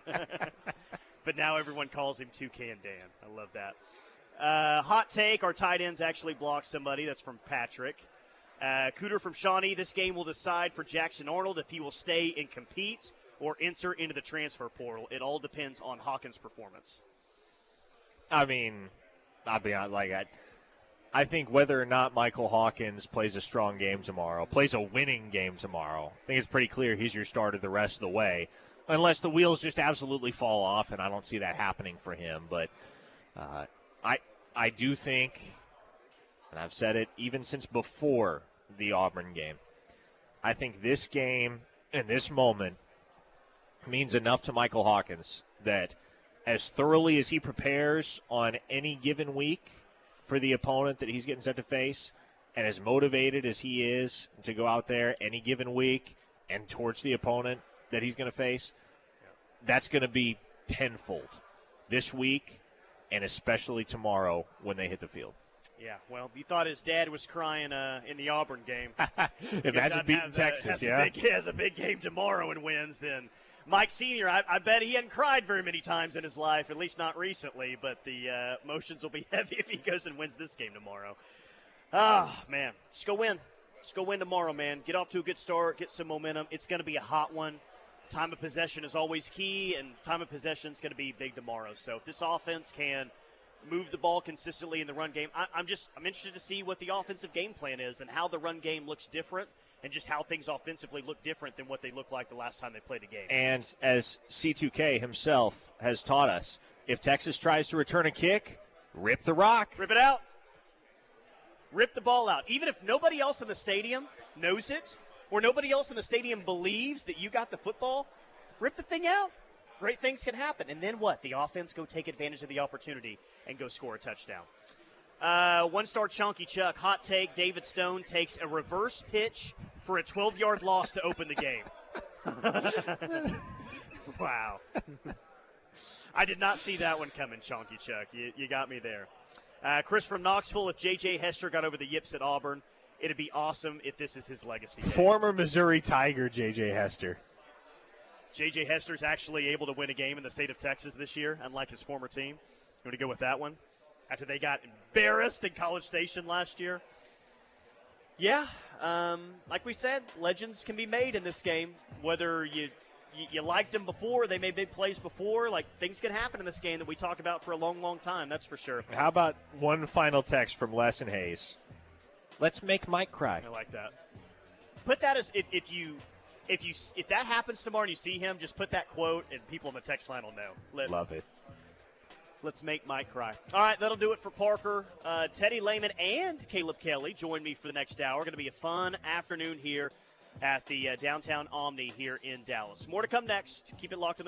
But now everyone calls him Toucan Dan. I love that. Hot take, our tight ends actually blocked somebody. That's from Patrick. Cooter from Shawnee, this game will decide for Jackson Arnold if he will stay and compete or enter into the transfer portal. It all depends on Hawkins' performance. I mean, I'll be honest, I think whether or not Michael Hawkins plays a strong game tomorrow, plays a winning game tomorrow, I think it's pretty clear he's your starter the rest of the way, unless the wheels just absolutely fall off, and I don't see that happening for him. But I do think, and I've said it even since before the Auburn game, I think this game and this moment means enough to Michael Hawkins that as thoroughly as he prepares on any given week for the opponent that he's getting set to face, and as motivated as he is to go out there any given week and towards the opponent that he's going to face, that's going to be tenfold this week and especially tomorrow when they hit the field. Yeah, well, you thought his dad was crying in the Auburn game. Imagine beating Texas, has a big game tomorrow and wins, then Mike Sr., I bet he hadn't cried very many times in his life, at least not recently, but the emotions will be heavy if he goes and wins this game tomorrow. Man, just go win. Just go win tomorrow, man. Get off to a good start, get some momentum. It's going to be a hot one. Time of possession is always key, and time of possession is going to be big tomorrow. So if this offense can move the ball consistently in the run game, I'm interested to see what the offensive game plan is and how the run game looks different, and just how things offensively look different than what they looked like the last time they played a game. And as C2K himself has taught us, if Texas tries to return a kick, rip the rock. Rip it out. Rip the ball out. Even if nobody else in the stadium knows it, or nobody else in the stadium believes that you got the football, rip the thing out. Great things can happen. And then what? The offense go take advantage of the opportunity and go score a touchdown. One-star Chunky Chuck, hot take, David Stone takes a reverse pitch for a 12-yard loss to open the game. Wow. I did not see that one coming, Chunky Chuck. You got me there. Chris from Knoxville, if J.J. Hester got over the yips at Auburn, it'd be awesome if this is his legacy. Former Missouri Tiger J.J. Hester. J.J. Hester's actually able to win a game in the state of Texas this year, unlike his former team. You want to go with that one? After they got embarrassed in College Station last year. Yeah, like we said, legends can be made in this game. Whether you liked them before, they made big plays before, like things can happen in this game that we talked about for a long, long time, that's for sure. How about one final text from Les and Hayes? Let's make Mike cry. I like that. Put that as if that happens tomorrow and you see him, just put that quote and people on the text line will know. Love it. Let's make Mike cry. All right, that'll do it for Parker. Teddy Lehman and Caleb Kelly join me for the next hour. Going to be a fun afternoon here at the downtown Omni here in Dallas. More to come next. Keep it locked in the